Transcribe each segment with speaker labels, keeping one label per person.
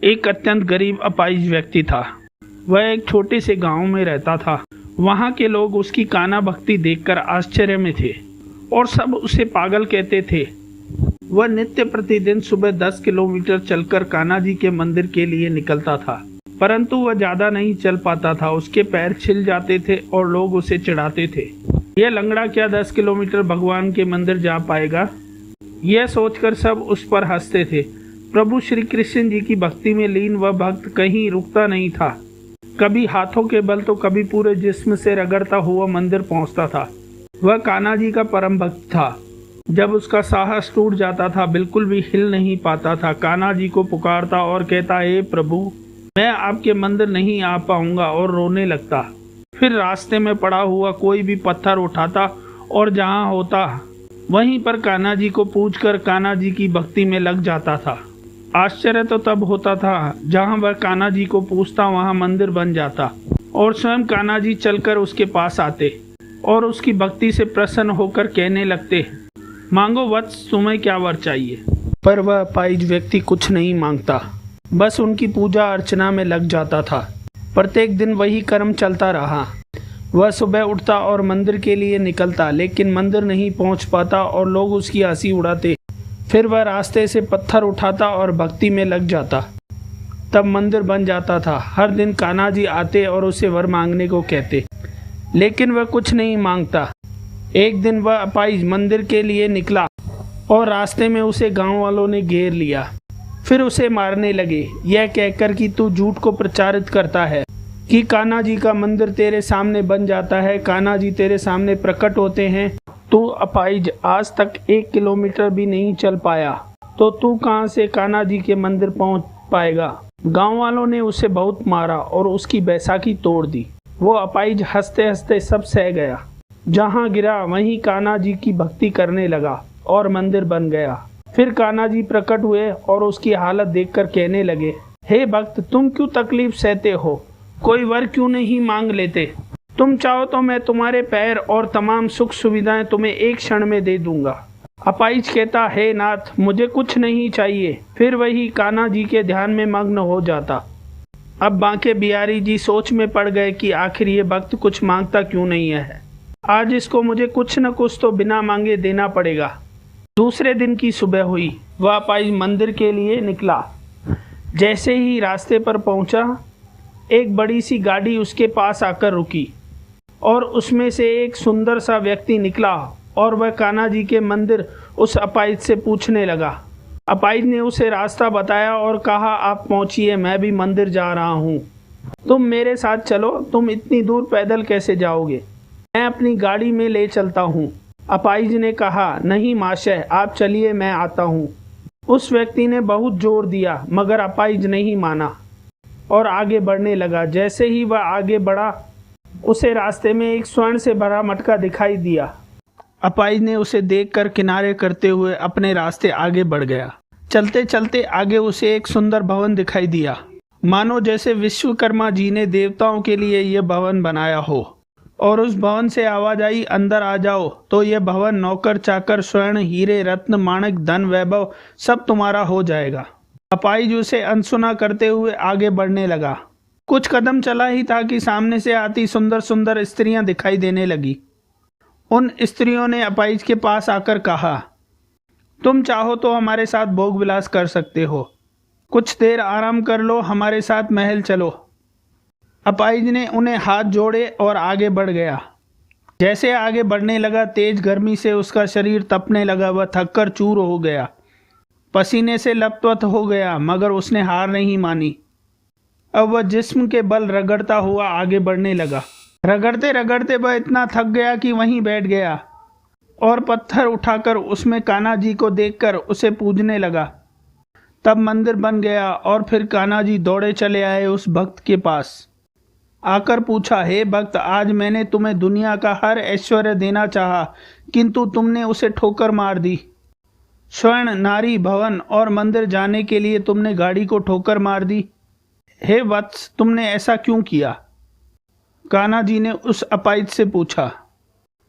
Speaker 1: एक अत्यंत गरीब अपाहिज व्यक्ति था। वह एक छोटे से गांव में रहता था। वहां के लोग उसकी काना भक्ति देखकर आश्चर्य में थे और सब उसे पागल कहते थे। वह नित्य प्रतिदिन सुबह 10 किलोमीटर चलकर कान्हा जी के मंदिर के लिए निकलता था, परंतु वह ज्यादा नहीं चल पाता था। उसके पैर छिल जाते थे और लोग उसे चिढ़ाते थे। यह लंगड़ा क्या 10 किलोमीटर भगवान के मंदिर जा पाएगा? यह सोचकर सब उस पर हंसते थे। प्रभु श्री कृष्ण जी की भक्ति में लीन वह भक्त कहीं रुकता नहीं था। कभी हाथों के बल तो कभी पूरे जिस्म से रगड़ता हुआ मंदिर पहुंचता था। वह कान्हा जी का परम भक्त था। जब उसका साहस टूट जाता था, बिल्कुल भी हिल नहीं पाता था, कान्हा जी को पुकारता और कहता, हे प्रभु, मैं आपके मंदिर नहीं आ पाऊंगा, और रोने लगता। फिर रास्ते में पड़ा हुआ कोई भी पत्थर उठाता और जहां होता वहीं पर कान्हा जी को पूजकर कान्हा जी की भक्ति में लग जाता था। आश्चर्य तो तब होता था जहां वह कान्हा जी को पूजता वहां मंदिर बन जाता और स्वयं कान्हा जी चलकर उसके पास आते और उसकी भक्ति से प्रसन्न होकर कहने लगते, मांगो वत्स, तुम्हें क्या वर चाहिए। पर वह अपाहिज व्यक्ति कुछ नहीं मांगता, बस उनकी पूजा अर्चना में लग जाता था। प्रत्येक दिन वही कर्म चलता रहा। वह सुबह उठता और मंदिर के लिए निकलता, लेकिन मंदिर नहीं पहुंच पाता और लोग उसकी हंसी उड़ाते। फिर वह रास्ते से पत्थर उठाता और भक्ति में लग जाता। तब मंदिर बन जाता था। हर दिन कान्हा जी आते और उसे वर मांगने को कहते, लेकिन वह कुछ नहीं मांगता। एक दिन वह अपाहिज मंदिर के लिए निकला और रास्ते में उसे गांव वालों ने घेर लिया। फिर उसे मारने लगे, यह कहकर कि तू झूठ को प्रचारित करता है कि कान्हा जी का मंदिर तेरे सामने बन जाता है, कान्हा जी तेरे सामने प्रकट होते हैं। तू अपाहिज आज तक 1 किलोमीटर भी नहीं चल पाया, तो तू कहां से कान्हा जी के मंदिर पहुंच पाएगा। गांव वालों ने उसे बहुत मारा और उसकी बैसाखी तोड़ दी। वो अपाहिज हंसते हंसते सब सह गया। जहां गिरा वहीं कान्हा जी की भक्ति करने लगा और मंदिर बन गया। फिर कान्हा जी प्रकट हुए और उसकी हालत देखकर कहने लगे, हे भक्त, तुम क्यों तकलीफ सहते हो? कोई वर क्यों नहीं मांग लेते? तुम चाहो तो मैं तुम्हारे पैर और तमाम सुख सुविधाएं तुम्हें एक क्षण में दे दूंगा। अपाहिज कहता, हे नाथ, मुझे कुछ नहीं चाहिए। फिर वही कान्हा जी के ध्यान में मग्न हो जाता। अब बांके बिहारी जी सोच में पड़ गए कि आखिर ये भक्त कुछ मांगता क्यों नहीं है। आज इसको मुझे कुछ न कुछ तो बिना मांगे देना पड़ेगा। दूसरे दिन की सुबह हुई। वह अपाहिज मंदिर के लिए निकला। जैसे ही रास्ते पर पहुंचा, एक बड़ी सी गाड़ी उसके पास आकर रुकी और उसमें से एक सुंदर सा व्यक्ति निकला और वह कान्हा जी के मंदिर उस अपाहिज से पूछने लगा। अपाहिज ने उसे रास्ता बताया और कहा, आप पहुंचिए, मैं भी मंदिर जा रहा हूं। तुम मेरे साथ चलो। तुम इतनी दूर पैदल कैसे जाओगे? मैं अपनी गाड़ी में ले चलता हूं। अपाहिज ने कहा, नहीं महाशय, आप चलिए, मैं आता हूं। उस व्यक्ति ने बहुत जोर दिया, मगर अपाहिज नहीं माना और आगे बढ़ने लगा। जैसे ही वह आगे बढ़ा, उसे रास्ते में एक स्वर्ण से भरा मटका दिखाई दिया। अपाहिज ने उसे देखकर किनारे करते हुए अपने रास्ते आगे बढ़ गया। चलते चलते आगे उसे एक सुंदर भवन दिखाई दिया, मानो जैसे विश्वकर्मा जी ने देवताओं के लिए यह भवन बनाया हो। और उस भवन से आवाज आई, अंदर आ जाओ। तो यह भवन नौकर चाकर, स्वर्ण, हीरे, रत्न, माणिक, धन, वैभव सब तुम्हारा हो जाएगा। अपाहिज उसे अनसुना करते हुए आगे बढ़ने लगा। कुछ कदम चला ही था कि सामने से आती सुंदर सुंदर स्त्रियां दिखाई देने लगी। उन स्त्रियों ने अपाहिज के पास आकर कहा, तुम चाहो तो हमारे साथ भोग विलास कर सकते हो, कुछ देर आराम कर लो, हमारे साथ महल चलो। अपाहिज ने उन्हें हाथ जोड़े और आगे बढ़ गया। जैसे आगे बढ़ने लगा, तेज गर्मी से उसका शरीर तपने लगा। वह थककर चूर हो गया, पसीने से लथपथ हो गया, मगर उसने हार नहीं मानी। अब वह जिस्म के बल रगड़ता हुआ आगे बढ़ने लगा। रगड़ते रगड़ते वह इतना थक गया कि वहीं बैठ गया और पत्थर उठाकर उसमें कान्हा जी को देखकर उसे पूजने लगा। तब मंदिर बन गया और फिर कान्हा जी दौड़े चले आए उस भक्त के पास। आकर पूछा, हे भक्त, आज मैंने तुम्हें दुनिया का हर ऐश्वर्य देना चाहा, किंतु तुमने उसे ठोकर मार दी। स्वर्ण, नारी, भवन और मंदिर जाने के लिए तुमने गाड़ी को ठोकर मार दी। हे वत्स, तुमने ऐसा क्यों किया? कान्हा जी ने उस अपाहिज से पूछा।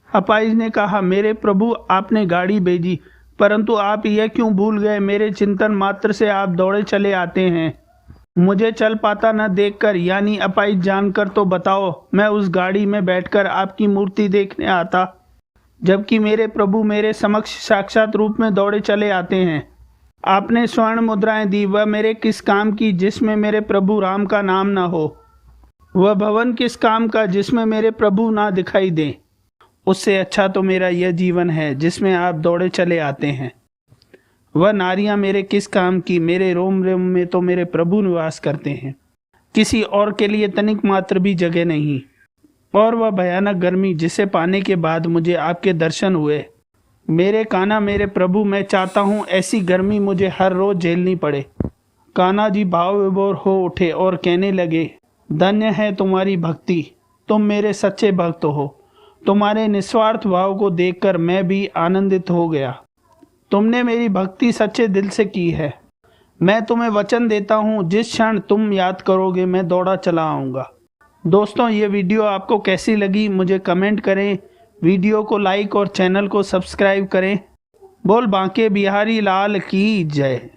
Speaker 1: अपाहिज ने कहा, मेरे प्रभु, आपने गाड़ी भेजी, परंतु आप यह क्यों भूल गए, मेरे चिंतन मात्र से आप दौड़े चले आते हैं। मुझे चल पाता न देखकर यानी अपाहिज जानकर तो बताओ, मैं उस गाड़ी में बैठकर आपकी मूर्ति देखने आता, जबकि मेरे प्रभु मेरे समक्ष साक्षात रूप में दौड़े चले आते हैं। आपने स्वर्ण मुद्राएं दी, वह मेरे किस काम की जिसमें मेरे प्रभु राम का नाम न हो? वह भवन किस काम का जिसमें मेरे प्रभु ना दिखाई दें? उससे अच्छा तो मेरा यह जीवन है जिसमें आप दौड़े चले आते हैं। वह नारियां मेरे किस काम की, मेरे रोम रोम में तो मेरे प्रभु निवास करते हैं, किसी और के लिए तनिक मात्र भी जगह नहीं। और वह भयानक गर्मी जिसे पाने के बाद मुझे आपके दर्शन हुए, मेरे कान्हा मेरे प्रभु, मैं चाहता हूँ ऐसी गर्मी मुझे हर रोज झेलनी पड़े। कान्हा जी भाव विभोर हो उठे और कहने लगे, धन्य है तुम्हारी भक्ति, तुम मेरे सच्चे भक्त हो। तुम्हारे निस्वार्थ भाव को देखकर मैं भी आनंदित हो गया। तुमने मेरी भक्ति सच्चे दिल से की है। मैं तुम्हें वचन देता हूँ, जिस क्षण तुम याद करोगे मैं दौड़ा चला आऊँगा। दोस्तों, ये वीडियो आपको कैसी लगी मुझे कमेंट करें, वीडियो को लाइक और चैनल को सब्सक्राइब करें। बोल बांके बिहारी लाल की जय।